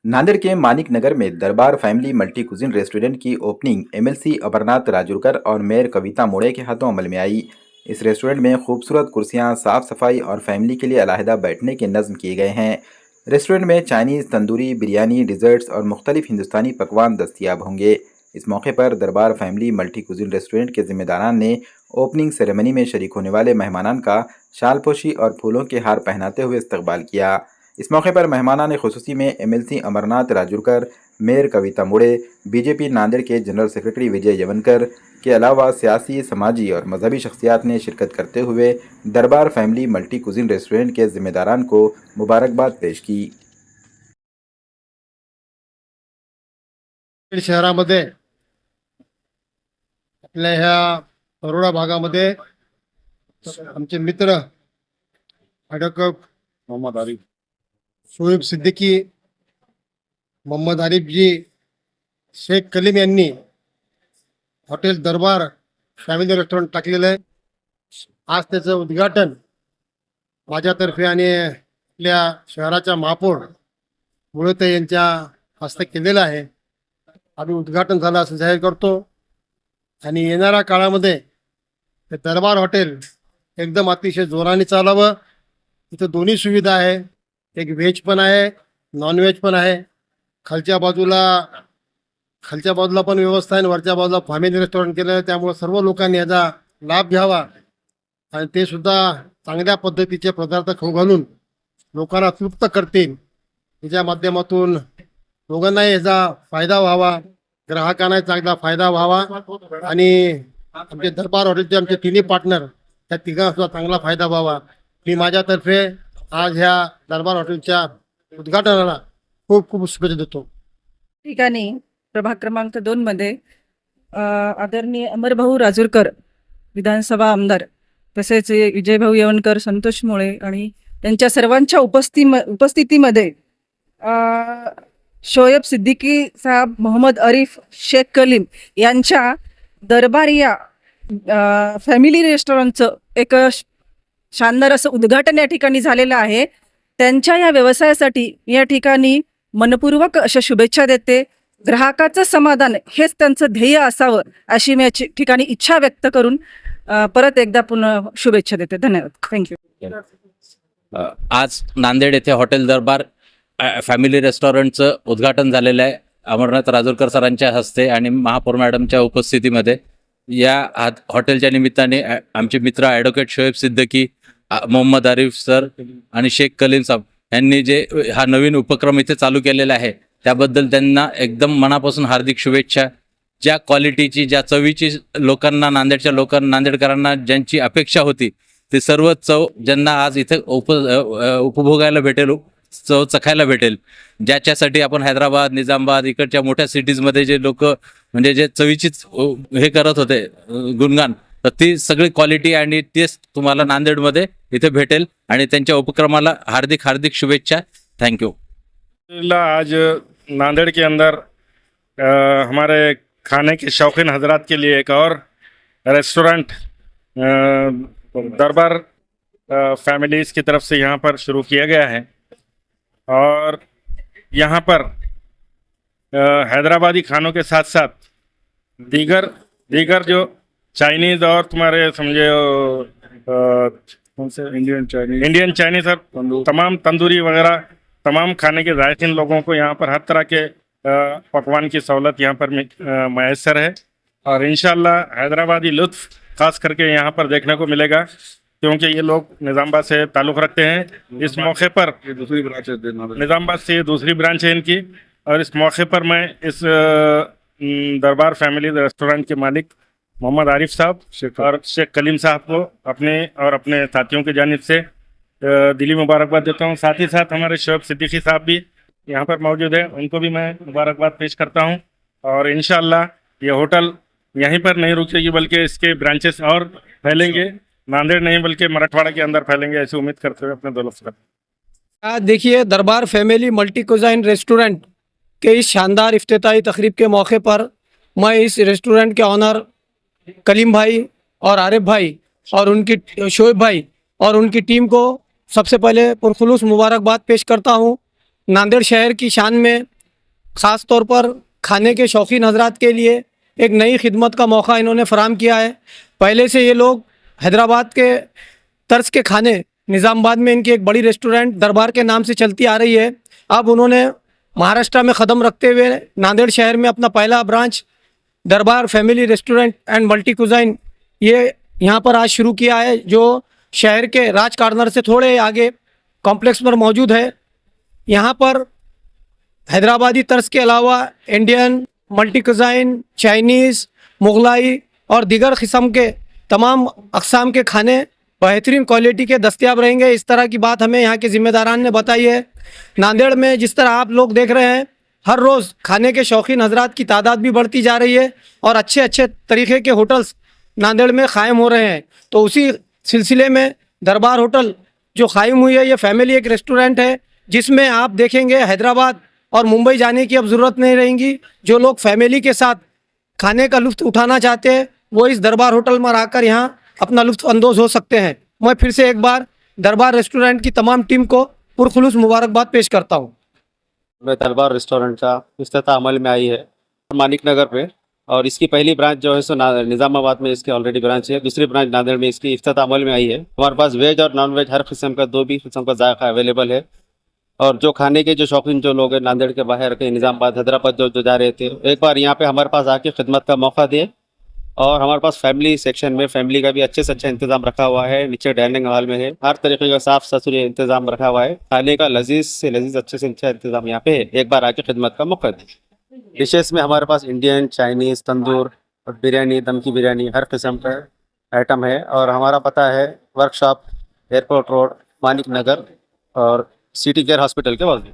नांदेड़ के मानिक नगर में दरबार फैमिली मल्टी कुजिन रेस्टोरेंट की ओपनिंग एमएलसी अमरनाथ राजूरकर और मेयर कविता मोड़े के हाथों अमल में आई। इस रेस्टोरेंट में खूबसूरत कुर्सियां, साफ सफाई और फैमिली के लिए अलहदा बैठने के नज्म किए गए हैं। रेस्टोरेंट में चाइनीज, तंदूरी, बिरयानी, डिजर्ट्स और मुख्तलिफ हिंदुस्तानी पकवान दस्तियाब होंगे। इस मौके पर दरबार फैमिली मल्टी कुजिन रेस्टोरेंट के जिम्मेदारान ने ओपनिंग सेरेमनी में शरीक होने वाले मेहमानान का शालपोशी और फूलों के हार पहनाते हुए इस्तकबाल किया। इस मौके पर मेहमानान खुसूसी में एमएलसी अमरनाथ राजूरकर, मेयर कविता मुड़े, बीजेपी नांदेड़ के जनरल सेक्रेटरी विजय यवनकर के अलावा सियासी, समाजी और मजहबी शख्सियात ने शिरकत करते हुए दरबार फैमिली मल्टी कुजिन रेस्टोरेंट के जिम्मेदारान को मुबारकबाद पेश की। शहरामध्ये आपल्या ह्या बरोडा भागामध्ये आमचे मित्र ॲडव्होकेट मोहम्मद आरिफ, शोएब सिद्दीकी, मोहम्मद आरिफ जी, शेख कलीम यांनी हॉटेल दरबार फॅमिली रेस्टॉरंट टाकलेलं आहे। आज त्याचं उद्घाटन माझ्यातर्फे आणि आपल्या शहराच्या महापौर मुळते यांच्या हस्ते केलेलं आहे। आम्ही उद्घाटन झालं असं जाहीर करतो आणि येणाऱ्या काळामध्ये हे दरबार हॉटेल एकदम अतिशय जोराने चालावं। इथं दोन्ही सुविधा आहे, एक व्हेज पण आहे, नॉन व्हेज पण आहे। खालच्या बाजूला पण व्यवस्था आहे आणि वरच्या बाजूला फॅमिली रेस्टॉरंट केलं आहे, त्यामुळे सर्व लोकांनी याचा लाभ घ्यावा आणि ते सुद्धा चांगल्या पद्धतीचे पदार्थ खाऊ घालून लोकांना तृप्त करतील। याच्या माध्यमातून दोघांनाही याचा फायदा व्हावा, ग्राहकांना चांगला फायदा व्हावा आणि आमचे दरबार हॉटेलचे आमचे तिन्ही पार्टनर त्या तिघांना सुद्धा चांगला फायदा व्हावा। मी माझ्यातर्फे आज ह्या दरबार हॉटेलच्या उद्घाटनाला खूप खूप शुभेच्छा देतो। ठिकाणी प्रभाग क्रमांक 2 मध्ये आदरणीय अमरभाऊ राजूरकर विधानसभा आमदार, तसेच विजयभाऊ यवनकर, संतोष मुळे आणि त्यांच्या सर्वांच्या उपस्थितीमध्ये शोएब सिद्दीकी साहेब, मोहम्मद आरिफ, शेख कलीम यांच्या दरबार या फॅमिली रेस्टॉरंटचं एक शानदार असं उद्घाटन या ठिकाणी झालेलं आहे। त्यांच्या या व्यवसायासाठी या ठिकाणी मनपूर्वक अशा शुभेच्छा देते। ग्राहकाचं समाधान हेच त्यांचं ध्येय असावं अशी मी या ठिकाणी इच्छा व्यक्त करून परत एकदा पुन्हा शुभेच्छा देते। धन्यवाद, थँक्यू। आज नांदेड येथे हॉटेल दरबार फॅमिली रेस्टॉरंटचं उद्घाटन झालेलं आहे अमरनाथ राजूरकर सरांच्या हस्ते आणि महापौर मॅडमच्या उपस्थितीमध्ये। या हॉटेलच्या निमित्ताने आमचे मित्र ॲडव्होकेट शोएब सिद्दीकी, मोहम्मद आरिफ सर आणि शेख कलीम साहेब यांनी जे हा नवीन उपक्रम इथे चालू केलेला आहे त्याबद्दल त्यांना एकदम मनापासून हार्दिक शुभेच्छा। ज्या क्वालिटीची, ज्या चवीची लोकांना, नांदेडकरांना ज्यांची अपेक्षा होती ते सर्व चव ज्यांना आज इथे उपभोगायला भेटेल, चव चखायला भेटेल, ज्याच्यासाठी आपण हैदराबाद, निजामाबाद इकडच्या मोठ्या सिटीजमध्ये जे लोक म्हणजे जे चवीचीच हे करत होते गुणगान, तर ती सगळी क्वालिटी आणि टेस्ट तुम्हाला नांदेडमध्ये इथे भेटेल आणि त्यांच्या उपक्रमाला हार्दिक हार्दिक शुभेच्छा। Thank you. आज नांदेड़ के अंदर हमारे खाने के शौकीन हजरात के लिए एक और रेस्टोरेंट दरबार फैमिलीज़ की तरफ से यहाँ पर शुरू किया गया है और यहाँ पर हैदराबादी खानों के साथ साथ दीगर जो चाइनीज़ और तुम्हारे समझे कौन से इंडियन चाइनीज़ और तमाम तंदूरी वगैरह तमाम खाने के ज़ायकीन लोगों को यहाँ पर हर तरह के पकवान की सहूलत यहाँ पर मैसर है और इंशाल्लाह हैदराबादी लुत्फ़ ख़ास करके यहाँ पर देखने को मिलेगा क्योंकि ये लोग निज़ामाबाद से ताल्लुक़ रखते हैं। इस मौके पर दूसरी ब्रांच है, निज़ामाबाद से दूसरी ब्रांच है इनकी, और इस मौके पर मैं इस दरबार फैमिली रेस्टोरेंट के मालिक मोहम्मद आरिफ साहब और शेख कलीम साहब को अपने साथियों की जानिब से दिली मुबारकबाद देता हूँ। साथ ही साथ हमारे शोएब सिद्दीकी साहब भी यहाँ पर मौजूद हैं, उनको भी मैं मुबारकबाद पेश करता हूँ और इंशाअल्लाह ये होटल यहीं पर नहीं रुकेगी बल्कि इसके ब्रांचेस और फैलेंगे, नांदेड़ नहीं बल्कि मराठवाड़ा के अंदर फैलेंगे, ऐसी उम्मीद करते हुए अपने दौलत कर। आज देखिए दरबार फैमिली मल्टी कुज़ाइन रेस्टोरेंट के इस शानदार इफ्तिताही तकरीब के मौके पर मैं इस रेस्टोरेंट के ऑनर कलीम भाई और आरिफ भाई और उनकी शोएब भाई और उनकी टीम को सबसे पहले पुरखुलूस मुबारकबाद पेश करता हूँ। नांदेड़ शहर की शान में ख़ास तौर पर खाने के शौकीन हजरात के लिए एक नई खिदमत का मौका इन्होंने फराम किया है। पहले से ये लोग हैदराबाद के तर्ज के खाने निज़ामाबाद में इनकी एक बड़ी रेस्टोरेंट दरबार के नाम से चलती आ रही है। अब उन्होंने महाराष्ट्र में कदम रखते हुए नांदेड़ शहर में अपना पहला ब्रांच दरबार फैमिली रेस्टोरेंट एंड मल्टी कुज़ाइन ये यहाँ पर आज शुरू किया है, जो शहर के राज कार्नर से थोड़े आगे कॉम्प्लेक्स पर मौजूद है। यहाँ पर हैदराबादी तर्ज के अलावा इंडियन, मल्टी कुज़ाइन, चाइनीज़, मुगलाई और दीगर किस्म के तमाम अक़साम के खाने बेहतरीन क्वालिटी के दस्तयाब रहेंगे। इस तरह की बात हमें यहाँ के ज़िम्मेदारान ने बताई है। नांदेड़ में जिस तरह आप लोग देख रहे हैं, हर रोज़ खाने के शौकीन हजरात की तादाद भी बढ़ती जा रही है और अच्छे अच्छे तरीक़े के होटल्स नांदेड़ में क़ायम हो रहे हैं। तो उसी सिलसिले में दरबार होटल जो क़ायम हुई है, ये फैमिली एक रेस्टोरेंट है जिसमें आप देखेंगे हैदराबाद और मुंबई जाने की अब ज़रूरत नहीं रहेगी। जो लोग फैमिली के साथ खाने का लुत्फ़ उठाना चाहते हैं वो इस दरबार होटल में आकर यहाँ अपना लुत्फ़ अंदोज़ हो सकते हैं। मैं फिर से एक बार दरबार रेस्टोरेंट की तमाम टीम को पुरखुलूस मुबारकबाद पेश करता हूँ। मैं दरबार रेस्टोरेंट का इफ्तिताह अमल में आई है मानिक नगर पे, और इसकी पहली ब्रांच जो है सो निज़ामाबाद में इसकी ऑलरेडी ब्रांच है। दूसरी ब्रांच नांदेड़ में इसकी इफ्तिताह अमल में आई है। हमारे पास वेज और नॉन वेज हर किस्म का दो भी किस्म का जायका अवेलेबल है। और जो खाने के जो शौकीन जो लोग हैं नांदेड़ के बाहर के निज़ामाबाद हैदराबाद जो जा रहे थे, एक बार यहाँ पे हमारे पास आके खिदमत का मौका दिए। और हमारे पास फैमिली सेक्शन में फैमिली का भी अच्छे से अच्छा इंतज़ाम रखा हुआ है। नीचे डाइनिंग हॉल में है, हर तरीके का साफ़ ससुरी इंतज़ाम रखा हुआ है। खाने का लजीज से लजीज अच्छे से अच्छा इंतज़ाम यहाँ पे है। एक बार आके खिदमत का मौका दें। डिशेस में हमारे पास इंडियन, चाइनीज़, तंदूर और बिरयानी, दम की बिरयानी हर किस्म का आइटम है। और हमारा पता है वर्कशॉप, एयरपोर्ट रोड, मानिक नगर और सिटी केयर हॉस्पिटल के बाजू।